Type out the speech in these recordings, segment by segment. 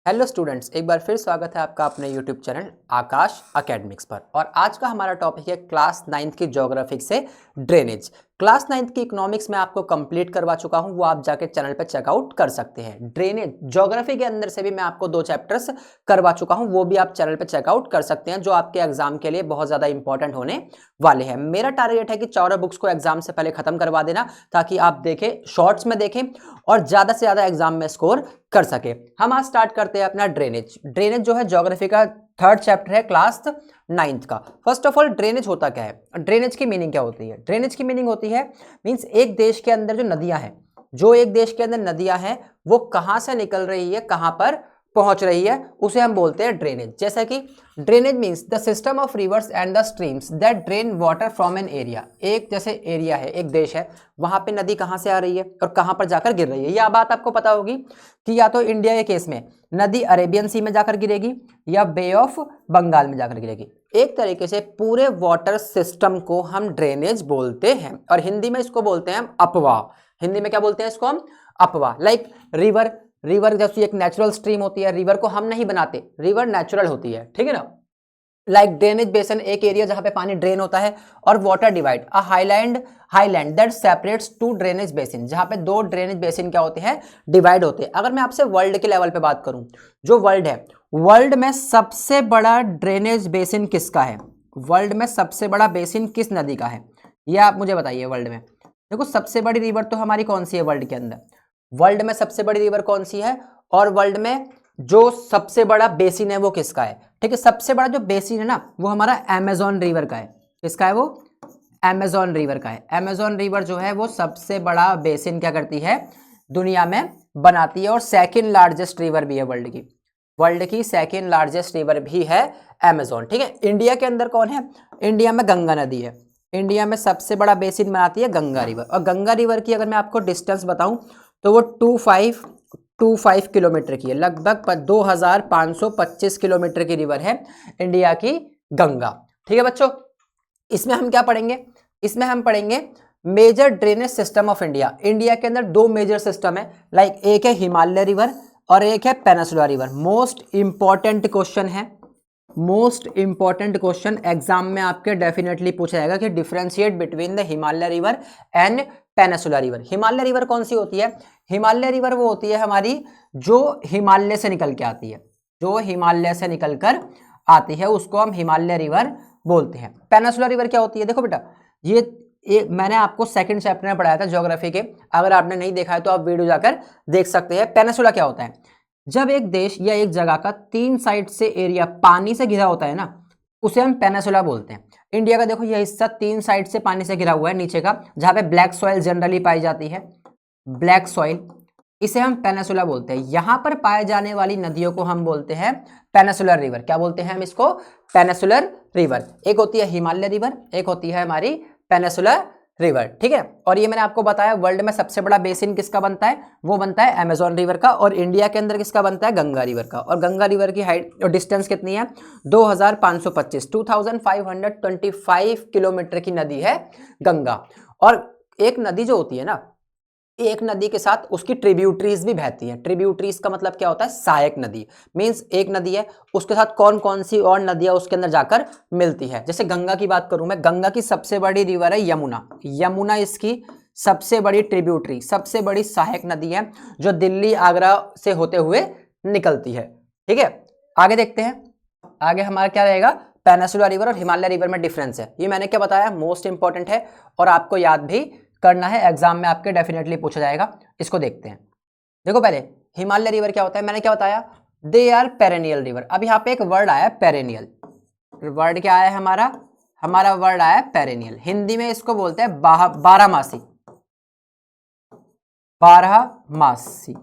Hello students, एक बार फिर स्वागत है आपका अपने यूट्यूब चैनल आकाश एकेडमिक्स पर। और आज का हमारा टॉपिक है क्लास 9th की ज्योग्राफी से ड्रेनेज। क्लास 9th की इकोनॉमिक्स में आपको कंप्लीट करवा चुका हूं, वो आप जाके चैनल पर चेकआउट कर सकते हैं। ड्रेनेज ज्योग्राफी के अंदर से भी मैं आपको 2 चैप्टर्स करवा चुका हूं, वो भी आप चैनल पर चेकआउट कर सकते हैं, जो आपके एग्जाम के लिए बहुत ज़्यादा इंपॉर्टेंट होने वाले हैं। मेरा टारगेट है कि 4 बुक्स को एग्जाम से पहले खत्म करवा देना, ताकि आप देखें, शॉर्ट्स में देखें और ज़्यादा से ज़्यादा एग्जाम में स्कोर कर सके। हम आज स्टार्ट करते हैं अपना ड्रेनेज। ड्रेनेज जो है ज्योग्राफी का 3rd चैप्टर है क्लास 9th का। फर्स्ट ऑफ ऑल, ड्रेनेज होता क्या है? ड्रेनेज की मीनिंग क्या होती है? ड्रेनेज की मीनिंग होती है मींस एक देश के अंदर जो नदियां हैं, वो कहां से निकल रही है, कहां पर पहुंच रही है, उसे हम बोलते हैं ड्रेनेज। जैसा कि drainage means the system of reverse and the streams that drain water from an area. एक जैसे एरिया है, एक देश है, वहां पे नदी कहां से आ रही है और कहां पर जाकर गिर रही है। यह बात आपको पता होगी कि या तो इंडिया के केस में नदी अरेबियन सी में जाकर गिरेगी या बे ऑफ बंगाल में जाकर गिरेगी। एक तरीके से पूरे वाटर सिस्टम को हम ड्रेनेज बोलते हैं, और हिंदी में इसको बोलते हैं हम अपवाह। हिंदी में क्या बोलते हैं इसको हम? अपवाह। लाइक रिवर जैसी एक नेचुरल स्ट्रीम होती है, रिवर को हम नहीं बनाते, रिवर नेचुरल होती है, ठीक है ना। लाइक ड्रेनेज बेसन, एक एरिया जहां पे पानी ड्रेन होता है। और water divide, a highland that separates 2 drainage basin, जहां पे 2 ड्रेनेज बेसिन क्या होते हैं? डिवाइड होते हैं। अगर मैं आपसे वर्ल्ड के लेवल पे बात करूं, जो वर्ल्ड है, वर्ल्ड में सबसे बड़ा ड्रेनेज बेसिन किसका है? वर्ल्ड में सबसे बड़ा बेसिन किस नदी का है, यह आप मुझे बताइए। वर्ल्ड में देखो, सबसे बड़ी रिवर तो हमारी कौन सी है वर्ल्ड के अंदर? वर्ल्ड में सबसे बड़ी रिवर कौन सी है? और वर्ल्ड में जो सबसे बड़ा बेसिन है वो किसका है? ठीक है, सबसे बड़ा जो बेसिन है ना, वो हमारा अमेजोन रिवर का है। किसका है वो? अमेजोन रिवर का है। अमेजोन रिवर जो है वो सबसे बड़ा बेसिन क्या करती है? दुनिया में बनाती है, और सेकंड लार्जेस्ट रिवर भी है वर्ल्ड की सेकंड लार्जेस्ट रिवर भी है अमेजोन। ठीक है, इंडिया के अंदर कौन है? इंडिया में गंगा नदी है। इंडिया में सबसे बड़ा बेसिन बनाती है गंगा रिवर। और गंगा रिवर की अगर मैं आपको डिस्टेंस बताऊं तो वो 25 किलोमीटर की है, लगभग 2525 किलोमीटर की रिवर है इंडिया की गंगा। ठीक है बच्चों, इसमें हम क्या पढ़ेंगे? इसमें हम पढ़ेंगे major drainage system of India. India के अंदर 2 मेजर सिस्टम है, लाइक एक है हिमालय रिवर और एक है peninsula river. Most important question exam में आपके डेफिनेटली पूछा जाएगा कि differentiate between the Himalaya river and peninsula river. Himalaya river कौन सी होती है? हिमालय रिवर वो होती है हमारी जो हिमालय से निकल के आती है, जो हिमालय से निकलकर आती है, उसको हम हिमालय रिवर बोलते हैं। पेनिसुला रिवर क्या होती है? देखो बेटा, ये मैंने आपको 2nd चैप्टर में पढ़ाया था ज्योग्राफी के, अगर आपने नहीं देखा है तो आप वीडियो जाकर देख सकते हैं। पेनिसुला क्या होता है? जब एक देश या एक जगह का 3 साइड से एरिया पानी से घिरा होता है ना, उसे हम पेनिसुला बोलते हैं। इंडिया का देखो, यह हिस्सा 3 साइड से पानी से घिरा हुआ है नीचे का, जहां पे ब्लैक सॉइल जनरली पाई जाती है, ब्लैक सॉइल, इसे हम पेनिसुला बोलते हैं। यहां पर पाए जाने वाली नदियों को हम बोलते हैं पेनिसुलर रिवर। क्या बोलते हैं हम इसको? Peninsular river. एक होती है हिमालय रिवर, एक होती है हमारी पेनिसुलर रिवर। ठीक है, और ये मैंने आपको बताया वर्ल्ड में सबसे बड़ा बेसिन किसका बनता है? वो बनता है अमेजोन रिवर का। और इंडिया के अंदर किसका बनता है? गंगा रिवर का। और गंगा रिवर की हाइट और डिस्टेंस कितनी है? 2525 किलोमीटर की नदी है गंगा। और एक नदी जो होती है ना, एक नदी के साथ उसकी ट्रिब्यूटरीज भी बहती हैं। ट्रिब्यूटरीज का मतलब क्या होता है? सहायक नदी। मींस एक नदी है, उसके साथ कौन कौन सी और नदियां उसके अंदर जाकर मिलती है। जैसे गंगा की बात करूं मैं, गंगा की सबसे बड़ी रिवर है यमुना। यमुना इसकी सबसे बड़ी ट्रिब्यूटरी, सबसे बड़ी सहायक नदी है, जो दिल्ली आगरा से होते हुए निकलती है। ठीक है, आगे देखते हैं। आगे हमारा क्या रहेगा? पेनिसुला रिवर और हिमालय रिवर में डिफरेंस है। ये मैंने क्या बताया? मोस्ट इंपॉर्टेंट है और आपको याद भी करना है, एग्जाम में आपके डेफिनेटली पूछा जाएगा। इसको देखते हैं। देखो, पहले हिमालय रिवर क्या होता है? मैंने क्या बताया? They are perennial river. अब यहाँ पे एक वर्ड आया पेरेनियल। वर्ड क्या आया हमारा वर्ड आया पेरेनियल। हिंदी में इसको बोलते हैं बारहमासी। बारहमासी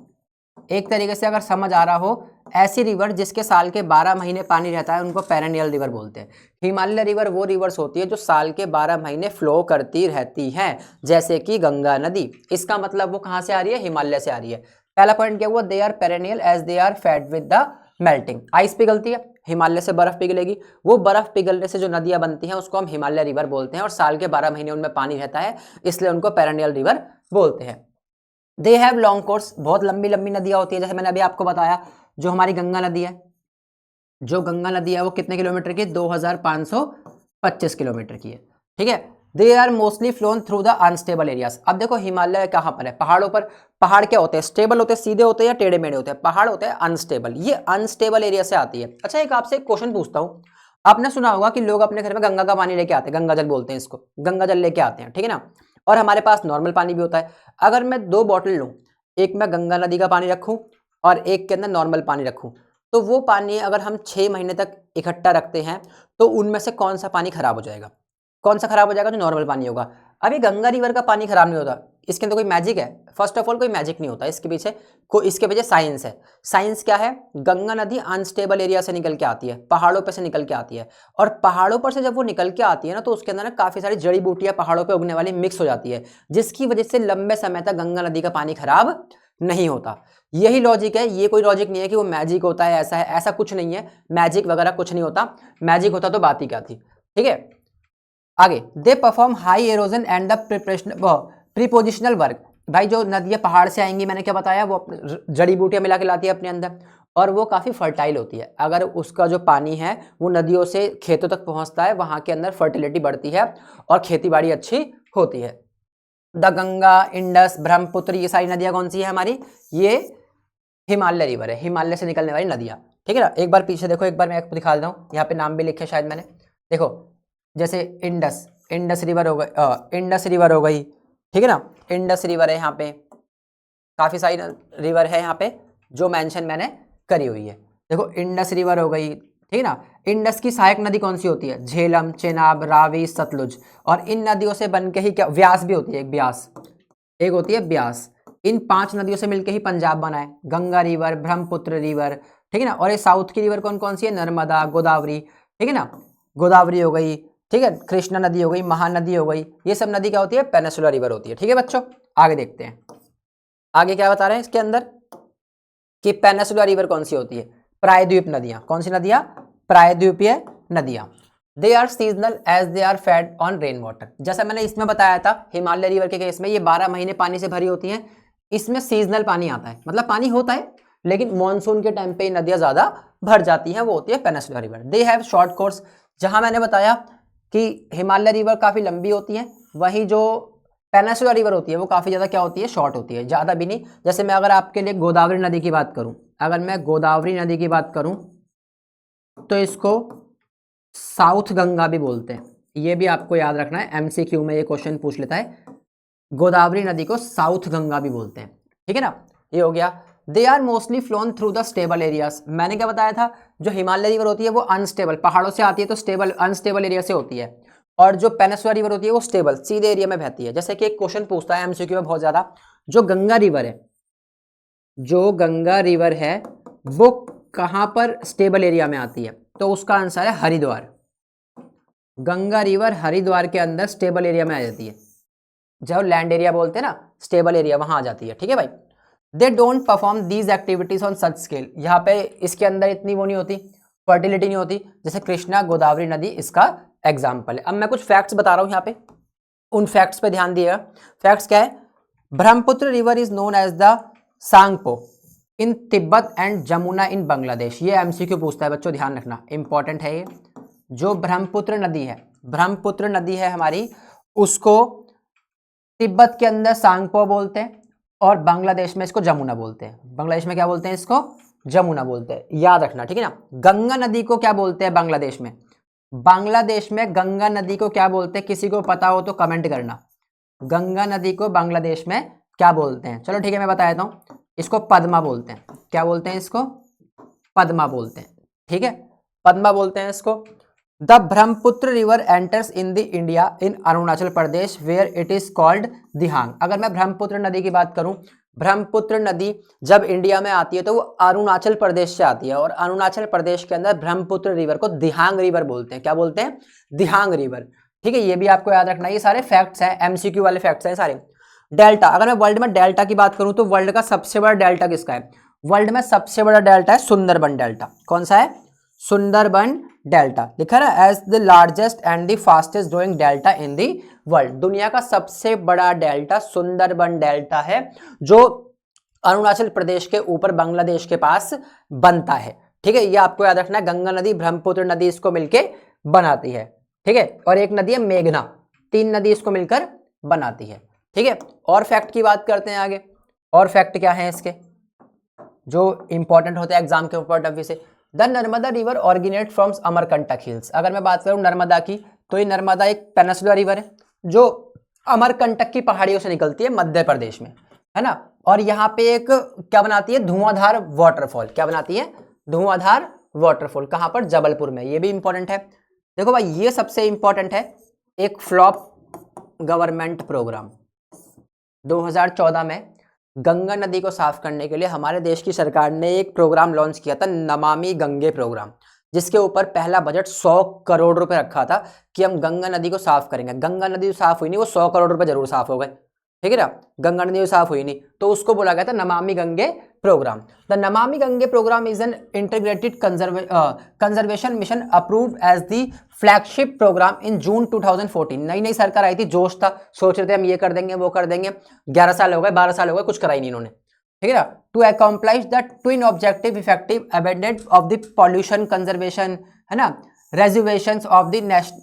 एक तरीके से अगर समझ आ रहा हो, ऐसी रिवर जिसके साल के 12 महीने पानी रहता है, उनको पेरेनियल रिवर बोलते हैं। हिमालय रिवर वो रिवर्स होती है जो साल के 12 महीने फ्लो करती रहती हैं, जैसे कि गंगा नदी। इसका मतलब वो कहां से आ रही है? हिमालय से आ रही है। पहला पॉइंट क्या हुआ? They are perennial as they are fed with the melting. Ice पिघलती है, हिमालय से बर्फ पिघलेगी, वो बर्फ पिघलने से जो नदियां बनती हैं उसको हम हिमालय रिवर बोलते हैं। और साल के 12 महीने उनमें पानी रहता है, इसलिए उनको पेरेनियल रिवर बोलते हैं। दे हैव लॉन्ग कोर्स, बहुत लंबी लंबी नदियां होती है, जैसे मैंने अभी आपको बताया जो हमारी गंगा नदी है, जो गंगा नदी है वो कितने किलोमीटर की? 2525 किलोमीटर की है, ठीक है। They are mostly flown through the unstable areas. अब देखो हिमालय कहाँ पर है? पहाड़ों पर। पहाड़ क्या होते हैं? स्टेबल होते हैं, सीधे होते हैं या टेढ़े मेढ़े होते हैं? पहाड़ होते हैं अनस्टेबल, ये अनस्टेबल एरिया से आती है। अच्छा एक आपसे एक क्वेश्चन पूछता हूँ, आपने सुना होगा कि लोग अपने घर में गंगा का पानी लेके आते हैं, गंगा जल बोलते हैं इसको, गंगा जल लेके आते हैं, ठीक है ना। और हमारे पास नॉर्मल पानी भी होता है। अगर मैं 2 बॉटल लूँ, एक में गंगा नदी का पानी रखूँ और एक के अंदर नॉर्मल पानी रखूँ, तो वो पानी अगर हम 6 महीने तक इकट्ठा रखते हैं तो उनमें से कौन सा पानी खराब हो जाएगा? कौन सा खराब हो जाएगा? जो नॉर्मल पानी होगा। अभी गंगा रिवर का पानी खराब नहीं होता, इसके अंदर कोई मैजिक है? फर्स्ट ऑफ ऑल कोई मैजिक नहीं होता, इसके पीछे साइंस है। साइंस क्या है? गंगा नदी अनस्टेबल एरिया से निकल के आती है, पहाड़ों पर से निकल के आती है, और पहाड़ों पर से जब वो निकल के आती है ना, तो उसके अंदर ना काफी सारी जड़ी बूटियां पहाड़ों पर उगने वाली मिक्स हो जाती है, जिसकी वजह से लंबे समय तक गंगा नदी का पानी खराब नहीं होता। यही लॉजिक है, ये कोई लॉजिक नहीं है कि वो मैजिक होता है, ऐसा है, ऐसा कुछ नहीं है, मैजिक वगैरह कुछ नहीं होता। मैजिक होता तो बात ही क्या थी, ठीक है। आगे, they perform high halogen and the prepositional work. भाई जो नदियां पहाड़ से आएंगी, मैंने क्या बताया, वो जड़ी बूटियां मिला के लाती है अपने अंदर, और वो काफ़ी फर्टाइल होती है। अगर उसका जो पानी है वो नदियों से खेतों तक पहुंचता है, वहां के अंदर फर्टिलिटी बढ़ती है और खेती बाड़ी अच्छी होती है। द गंगा, इंडस, ब्रह्मपुत्र, ये सारी नदियां कौन सी है हमारी? ये हिमालय रिवर है, हिमालय से निकलने वाली नदियां, ठीक है ना। एक बार पीछे देखो, एक बार मैं आपको दिखा देता हूँ, यहाँ पे नाम भी लिखे शायद मैंने, देखो जैसे इंडस रिवर हो गई, इंडस रिवर हो गई, ठीक है ना। इंडस रिवर है, यहाँ पे काफी सारी रिवर है यहाँ पे जो मेंशन मैंने करी हुई है। देखो इंडस रिवर हो गई, ठीक है ना। इंडस की सहायक नदी कौन सी होती है? झेलम, चेनाब, रावी, सतलुज। और इन नदियों से बन के ही क्या, व्यास भी होती है, एक ब्यास, एक होती है ब्यास। इन 5 नदियों से मिलकर ही पंजाब बना है। गंगा रिवर, ब्रह्मपुत्र रिवर, ठीक है ना। और ये साउथ की रिवर कौन कौन सी है? नर्मदा, गोदावरी, ठीक है ना। गोदावरी हो गई, ठीक है, कृष्णा नदी हो गई, महानदी हो गई, ये सब नदी क्या होती है? पेनिसुलर रिवर होती है, ठीक है बच्चों। आगे देखते हैं, आगे क्या बता रहे हैं इसके अंदर कि पेनिसुलर रिवर कौन सी होती है? प्रायद्वीप नदियां। कौन सी नदियां? प्रायद्वीपीय नदियां। They are seasonal as they are fed on rain water. जैसा मैंने इसमें बताया था, हिमालय रिवर के केस में ये 12 महीने पानी से भरी होती हैं। इसमें सीजनल पानी आता है, मतलब पानी होता है लेकिन मानसून के टाइम पे नदियां ज्यादा भर जाती हैं, वो होती है peninsular river. They have short course. जहां मैंने बताया कि हिमालय रिवर काफी लंबी होती है, वही जो पेनिसुलर रिवर होती है वो काफी ज्यादा क्या होती है? शॉर्ट होती है, ज्यादा भी नहीं। जैसे मैं अगर आपके लिए गोदावरी नदी की बात करूं, अगर मैं गोदावरी नदी की बात करूं तो इसको साउथ गंगा भी बोलते हैं, ये भी आपको याद रखना है, एमसीक्यू में ये क्वेश्चन पूछ लेता है। गोदावरी नदी को साउथ गंगा भी बोलते हैं, ठीक है ना। ये हो गया। They are mostly flown through the stable areas. मैंने क्या बताया था, जो हिमालय रिवर होती है वो अनस्टेबल, पहाड़ों से आती है तो स्टेबल, अनस्टेबल एरिया से होती है, और जो पेनिसुलर रिवर होती है वो स्टेबल, सीधे एरिया में बहती है। जैसे कि एक क्वेश्चन पूछता है एमसीक्यू में बहुत ज्यादा, जो गंगा रिवर है, जो गंगा रिवर है वो कहां पर स्टेबल एरिया में आती है? तो उसका आंसर है हरिद्वार। गंगा रिवर हरिद्वार के अंदर स्टेबल एरिया में आ जाती है, जो लैंड एरिया बोलते हैं ना, स्टेबल एरिया, वहां आ जाती है, ठीक है भाई। They don't perform these activities on such scale. यहाँ पे इसके अंदर इतनी वो नहीं होती, फर्टिलिटी नहीं होती, जैसे कृष्णा, गोदावरी नदी इसका एग्जाम्पल है। अब मैं कुछ फैक्ट्स बता रहा हूँ यहाँ पे, उन फैक्ट्स पे ध्यान दिएगा। फैक्ट्स क्या है? Brahmaputra river is known as the Tsangpo in Tibet and Jamuna in Bangladesh. ये एमसीक्यू पूछता है बच्चों, ध्यान रखना, इंपॉर्टेंट है ये। जो ब्रह्मपुत्र नदी है, ब्रह्मपुत्र नदी है हमारी, उसको तिब्बत के अंदर सांगपो बोलते हैं और बांग्लादेश में इसको जमुना बोलते हैं। बांग्लादेश में क्या बोलते हैं? इसको जमुना बोलते हैं, याद रखना, ठीक है ना। गंगा नदी को क्या बोलते हैं बांग्लादेश में? बांग्लादेश में गंगा नदी को क्या बोलते हैं? किसी को पता हो तो कमेंट करना। गंगा नदी को बांग्लादेश में क्या बोलते हैं? चलो ठीक है, मैं बता देता हूं, इसको पद्मा बोलते हैं। क्या बोलते हैं इसको? पद्मा बोलते हैं, ठीक है, पद्मा बोलते हैं इसको। The Brahmaputra river enters in the India in Arunachal Pradesh where it is called Dihang. अगर मैं ब्रह्मपुत्र नदी की बात करूं, ब्रह्मपुत्र नदी जब इंडिया में आती है तो वो अरुणाचल प्रदेश से आती है, और अरुणाचल प्रदेश के अंदर ब्रह्मपुत्र रिवर को दिहांग रिवर बोलते हैं। क्या बोलते हैं? दिहांग रिवर, ठीक है। ये भी आपको याद रखना, ये सारे फैक्ट्स हैं, एमसीक्यू वाले फैक्ट्स हैं सारे। डेल्टा, अगर मैं वर्ल्ड में डेल्टा की बात करूं तो वर्ल्ड का सबसे बड़ा डेल्टा किसका है? वर्ल्ड में सबसे बड़ा डेल्टा है सुंदरबन डेल्टा। कौन सा है? सुंदरबन डेल्टा, लिखा ना, as the largest and the fastest growing delta in the world. दुनिया का सबसे बड़ा डेल्टा सुंदरबन डेल्टा है, जो अरुणाचल प्रदेश के ऊपर बांग्लादेश के पास बनता है। ठीक है, ये आपको याद रखना है। गंगा नदी, ब्रह्मपुत्र नदी इसको मिलके बनाती है। ठीक है, और एक नदी है मेघना, 3 नदी इसको मिलकर बनाती है। ठीक है, और फैक्ट की बात करते हैं आगे। और फैक्ट क्या है इसके जो इंपॉर्टेंट होते हैं एग्जाम के पॉइंट ऑफ व्यू से। The Narmada river originate from Amarkantak hills. अगर मैं बात करूं नर्मदा की, तो ये नर्मदा एक पेनिसुलर रिवर है जो अमरकंटक की पहाड़ियों से निकलती है मध्य प्रदेश में, है ना। और यहाँ पे एक क्या बनाती है, धुआंधार वाटरफॉल। क्या बनाती है, धुआंधार वाटरफॉल। कहाँ पर, जबलपुर में। ये भी इंपॉर्टेंट है। देखो भाई, ये सबसे इंपॉर्टेंट है। एक फ्लॉप गवर्नमेंट प्रोग्राम 2014 में गंगा नदी को साफ करने के लिए हमारे देश की सरकार ने एक प्रोग्राम लॉन्च किया था, नमामि गंगे प्रोग्राम, जिसके ऊपर पहला बजट 100 करोड़ रुपए रखा था कि हम गंगा नदी को साफ करेंगे। गंगा नदी साफ हुई नहीं, वो 100 करोड़ रुपए जरूर साफ हो गए। ठीक है ना, गंगा नदी साफ हुई नहीं, तो उसको बोला गया था Namami Gange programme. The Namami Gange programme is an integrated conservation mission approved as the flagship programme in June 2014। नई नई सरकार आई थी, जोश था, सोच रहे थे हम ये कर देंगे वो कर देंगे। 11 साल हो गए, 12 साल हो गए, कुछ करा ही नहीं इन्होंने। ठीक है ना। To accomplish the twin objective effective abatement of the pollution conservation, है ना, reservations of the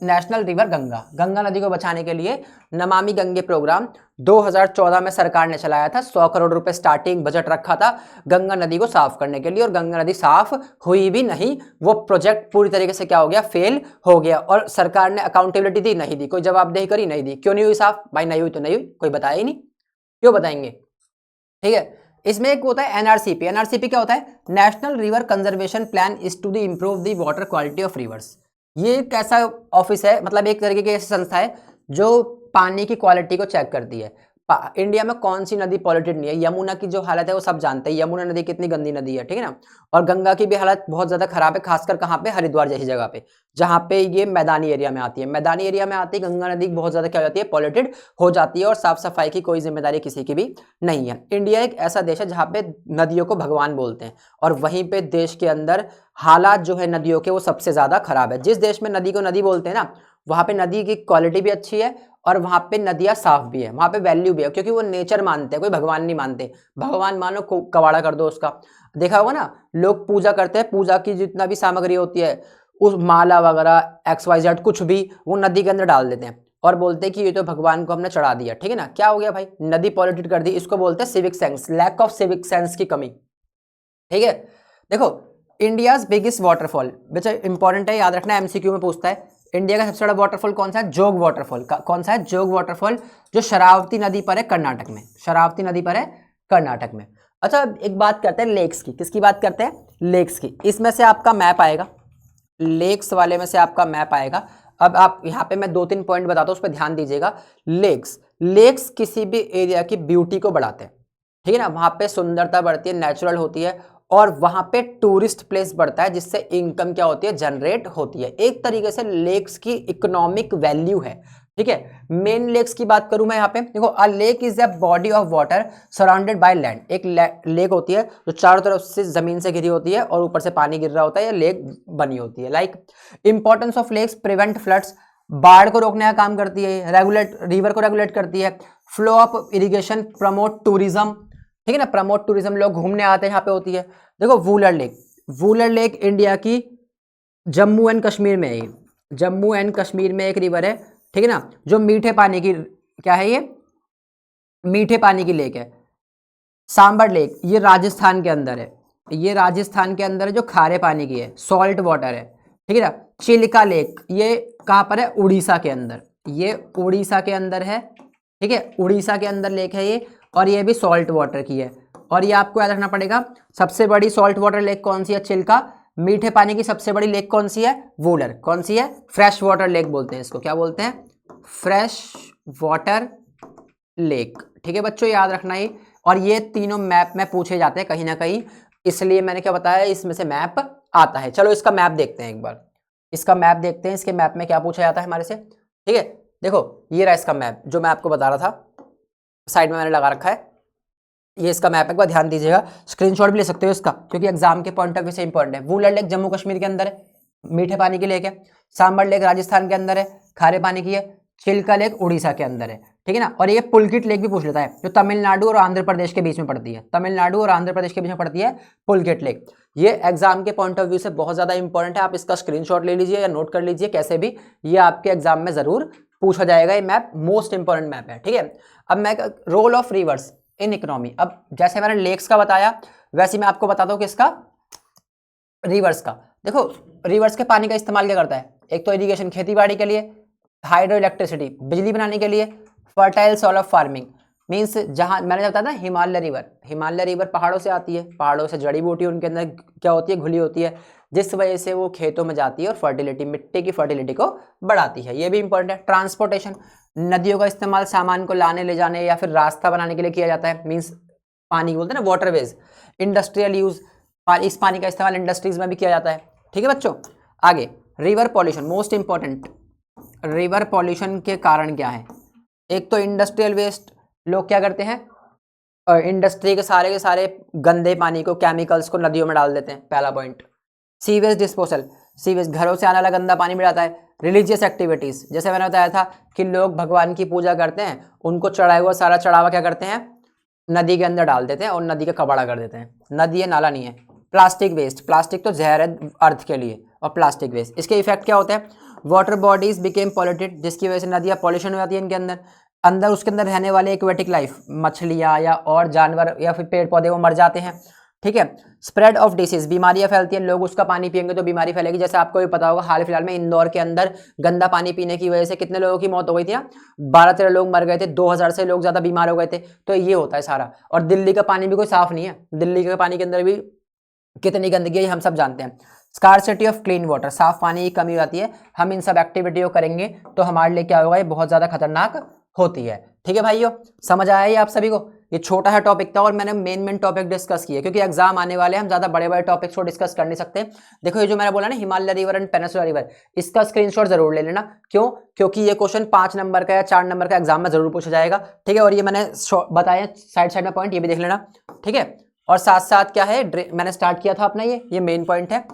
national river Ganga. Ganga नदी को बचाने के लिए नमामि गंगे प्रोग्राम 2014 में सरकार ने चलाया था। 100 करोड़ रुपए स्टार्टिंग बजट रखा था गंगा नदी को साफ करने के लिए, और गंगा नदी साफ हुई भी नहीं। वो प्रोजेक्ट पूरी तरीके से क्या हो गया, फेल हो गया। और सरकार ने अकाउंटेबिलिटी दी, नहीं दी, कोई जवाबदेही करी, नहीं दी। क्यों नहीं हुई साफ भाई, नहीं हुई तो नहीं हुई, कोई बताया ही नहीं, क्यों बताएंगे। ठीक है, इसमें एक होता है एनआरसीपी। एनआरसीपी क्या होता है, national river conservation plan is to the improve the water quality of rivers. ये एक ऐसा ऑफिस है, मतलब एक तरीके की ऐसी संस्था है जो पानी की क्वालिटी को चेक करती है। इंडिया में कौन सी नदी पॉल्यूटेड नहीं है। यमुना की जो हालत है वो सब जानते हैं, यमुना नदी कितनी गंदी नदी है। ठीक है ना। और गंगा की भी हालत बहुत ज्यादा खराब है, खासकर कहाँ पे, हरिद्वार जैसी जगह पे, जहाँ पे ये मैदानी एरिया में आती है। मैदानी एरिया में आती है गंगा नदी बहुत ज्यादा क्या हो जाती है, पॉल्यूटेड हो जाती है, और साफ सफाई की कोई जिम्मेदारी किसी की भी नहीं है। इंडिया एक ऐसा देश है जहाँ पे नदियों को भगवान बोलते हैं, और वहीं पे देश के अंदर हालात जो है नदियों के वो सबसे ज्यादा खराब है। जिस देश में नदी को नदी बोलते हैं ना, वहाँ पे नदी की क्वालिटी भी अच्छी है, और वहाँ पे नदियाँ साफ भी है, वहाँ पे वैल्यू भी है, क्योंकि वो नेचर मानते हैं, कोई भगवान नहीं मानते। भगवान मानो कवाड़ा कर दो उसका। देखा होगा ना, लोग पूजा करते हैं, पूजा की जितना भी सामग्री होती है, उस माला वगैरह XYZ कुछ भी, वो नदी के अंदर डाल देते हैं और बोलते हैं कि ये तो भगवान को हमने चढ़ा दिया। ठीक है ना, क्या हो गया भाई, नदी पॉल्यूटेड कर दी। इसको बोलते हैं civic sense, lack of civic sense की कमी। ठीक है, देखो इंडियाज बिगेस्ट वाटरफॉल, बच्चा इंपॉर्टेंट है, याद रखना, MCQ में पूछता है। इंडिया का सबसे बड़ा वाटरफॉल कौन सा है, जोग वाटरफॉल। कौन सा है, जोग वाटरफॉल, जो शरावती नदी पर है कर्नाटक में। शरावती नदी पर है कर्नाटक में। अच्छा, एक बात करते हैं लेक्स की। किसकी बात करते हैं, लेक्स की। इसमें से आपका मैप आएगा, लेक्स वाले में से आपका मैप आएगा। अब आप यहाँ पे मैं 2-3 पॉइंट बताता हूँ, उस पर ध्यान दीजिएगा। लेक्स किसी भी एरिया की ब्यूटी को बढ़ाते हैं। ठीक है ना, वहाँ पे सुंदरता बढ़ती है, नेचुरल होती है, और वहां पे टूरिस्ट प्लेस बढ़ता है, जिससे इनकम क्या होती है, जनरेट होती है। एक तरीके से लेक्स की इकोनॉमिक वैल्यू है। ठीक है, मेन लेक्स की बात करूं मैं यहाँ पे, देखो, अ lake is a body of water surrounded by land. एक लेक होती है जो चारों तरफ से जमीन से घिरी होती है, और ऊपर से पानी गिर रहा होता है, या लेक बनी होती है। Like importance of lakes, prevent floods, बाढ़ को रोकने का काम करती है, रेगुलेट, रिवर को रेगुलेट करती है, flow of irrigation, promote tourism. ठीक है ना, प्रमोट टूरिज्म, लोग घूमने आते हैं यहाँ पे होती है। देखो Wular lake, Wular lake India की जम्मू एंड कश्मीर में है। जम्मू एंड कश्मीर में एक रिवर है, ठीक है ना, जो मीठे पानी की, क्या है ये, मीठे पानी की लेक है। सांबर लेक, ये राजस्थान के अंदर है, ये राजस्थान के अंदर है, जो खारे पानी की है, सॉल्ट वाटर है। ठीक है ना। चिलिका लेक, ये कहाँ पर है, उड़ीसा के अंदर, ये उड़ीसा के अंदर है। ठीक है, उड़ीसा के अंदर लेक है ये, और ये भी सॉल्ट वाटर की है। और ये आपको याद रखना पड़ेगा, सबसे बड़ी सॉल्ट वाटर लेक कौन सी है, चिल्का। मीठे पानी की सबसे बड़ी लेक कौन सी है, वूलर। कौन सी है, फ्रेश वाटर लेक बोलते हैं इसको, क्या बोलते हैं, फ्रेश वाटर लेक। ठीक है बच्चों, याद रखना ही। और ये तीनों मैप में पूछे जाते हैं कहीं ना कहीं, इसलिए मैंने क्या बताया, इसमें से मैप आता है। चलो इसका मैप देखते हैं एक बार, इसका मैप देखते हैं, इसके मैप में क्या पूछा जाता है हमारे से। ठीक है, देखो ये रहा इसका मैप जो मैं आपको बता रहा था, साइड में मैंने लगा रखा है, ये इसका मैप है, एक बार ध्यान दीजिएगा। स्क्रीनशॉट भी ले सकते हो इसका, क्योंकि एग्जाम के पॉइंट ऑफ व्यू से इंपॉर्टेंट है। वूलर लेक जम्मू कश्मीर के अंदर है, मीठे पानी की लेक है। सांबर लेक राजस्थान के अंदर है, खारे पानी की है। चिल्का लेक उड़ीसा के अंदर है। ठीक है ना। और ये पुलकिट लेक भी पूछ लेता है, जो तमिलनाडु और आंध्र प्रदेश के बीच में पड़ती है, तमिलनाडु और आंध्र प्रदेश के बीच में पड़ती है पुलकिट लेक। ये एग्जाम के पॉइंट ऑफ व्यू से बहुत ज्यादा इंपॉर्टेंट है, आप इसका स्क्रीनशॉट ले लीजिए या नोट कर लीजिए कैसे भी, ये आपके एग्जाम में जरूर पूछा जाएगा। ये मैप मोस्ट इंपॉर्टेंट मैप है, ठीक है। अब मैं role of rivers in economy, अब जैसे मैंने लेक्स का बताया वैसे मैं आपको बताता हूँ किसका, रिवर्स का। देखो रिवर्स के पानी का इस्तेमाल क्या करता है, एक तो इरिगेशन खेती बाड़ी के लिए, हाइड्रो इलेक्ट्रिसिटी बिजली बनाने के लिए, fertile soil of farming means जहां मैंने बताया था हिमालय रिवर पहाड़ों से आती है, पहाड़ों से जड़ी बूटी उनके अंदर क्या होती है, घुली होती है, जिस वजह से वो खेतों में जाती है और फर्टिलिटी, मिट्टी की फर्टिलिटी को बढ़ाती है, ये भी इंपॉर्टेंट है। ट्रांसपोर्टेशन, नदियों का इस्तेमाल सामान को लाने ले जाने या फिर रास्ता बनाने के लिए किया जाता है, मीन्स पानी बोलते हैं ना वाटरवेज। इंडस्ट्रियल यूज, इस पानी का इस्तेमाल इंडस्ट्रीज में भी किया जाता है, ठीक है बच्चों। आगे river pollution, most important, river pollution के कारण क्या है, एक तो इंडस्ट्रियल वेस्ट, लोग क्या करते हैं इंडस्ट्री के सारे गंदे पानी को, केमिकल्स को नदियों में डाल देते हैं, पहला पॉइंट। सीवेज डिस्पोजल, सीवेज घरों से आने वाला गंदा पानी में जाता है। रिलीजियस एक्टिविटीज, जैसे मैंने बताया था कि लोग भगवान की पूजा करते हैं, उनको चढ़ाया हुआ सारा चढ़ावा क्या करते हैं, नदी के अंदर डाल देते हैं और नदी का कबाड़ा कर देते हैं, नदी है नाला नहीं है। प्लास्टिक वेस्ट, प्लास्टिक तो जहर है अर्थ के लिए, और प्लास्टिक वेस्ट, इसके इफेक्ट क्या होते हैं, वाटर बॉडीज बिकेम पॉल्यूटेड, जिसकी वजह से नदियाँ पॉल्यूशन हो जाती है इनके अंदर उसके अंदर रहने वाले एक्वेटिक लाइफ, मछलियाँ या और जानवर या फिर पेड़ पौधे वो मर जाते हैं, ठीक है। स्प्रेड ऑफ डिसीज, बीमारियां फैलती हैं, लोग उसका पानी पियेंगे तो बीमारी फैलेगी। जैसे आपको भी पता होगा हाल फिलहाल में इंदौर के अंदर गंदा पानी पीने की वजह से कितने लोगों की मौत हो गई थी, 12-13 लोग मर गए थे, 2000 से लोग ज्यादा बीमार हो गए थे। तो ये होता है सारा। और दिल्ली का पानी भी कोई साफ नहीं है, दिल्ली के पानी के अंदर भी कितनी गंदगी है हम सब जानते हैं। स्कार्सिटी ऑफ क्लीन वाटर, साफ पानी की कमी आती है। हम इन सब एक्टिविटी को करेंगे तो हमारे लिए क्या होगा, ये बहुत ज्यादा खतरनाक होती है, ठीक है भाइयों। समझ आया ये आप सभी को, ये छोटा है टॉपिक था और मैंने मेन टॉपिक डिस्कस किए, क्योंकि एग्जाम आने वाले हैं, हम ज्यादा बड़े टॉपिक्स को डिस्कस कर नहीं सकते। देखो ये जो मैंने बोला ना Himalaya river and peninsula river, इसका स्क्रीनशॉट जरूर ले लेना। क्यों? क्योंकि ये क्वेश्चन 5 नंबर का या 4 नंबर का एग्जाम में जरूर पूछा जाएगा, ठीक है। और ये मैंने बताया साइड में पॉइंट, ये भी देख लेना, ठीक है। और साथ साथ क्या है, मैंने स्टार्ट किया था अपना ये मेन पॉइंट है,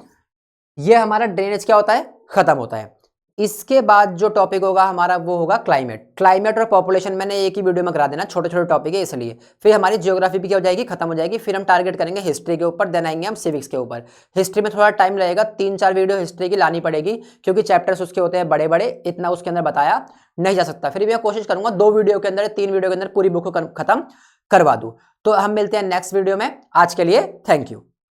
ये हमारा ड्रेनेज क्या होता है, खत्म होता है। इसके बाद जो टॉपिक होगा हमारा वो होगा क्लाइमेट और पॉपुलेशन, मैंने एक ही वीडियो में करा देना, छोटे छोटे टॉपिक है इसलिए। फिर हमारी ज्योग्राफी भी क्या हो जाएगी, खत्म हो जाएगी। फिर हम टारगेट करेंगे हिस्ट्री के ऊपर, देन आएंगे हम सिविक्स के ऊपर। हिस्ट्री में थोड़ा टाइम लगेगा, 3-4 वीडियो हिस्ट्री की लानी पड़ेगी, क्योंकि चैप्टर्स उसके होते हैं बड़े बड़े, इतना उसके अंदर बताया नहीं जा सकता। फिर भी मैं कोशिश करूंगा 2 वीडियो के अंदर, 3 वीडियो के अंदर पूरी बुक को खत्म करवा दूं। तो हम मिलते हैं नेक्स्ट वीडियो में, आज के लिए थैंक यू।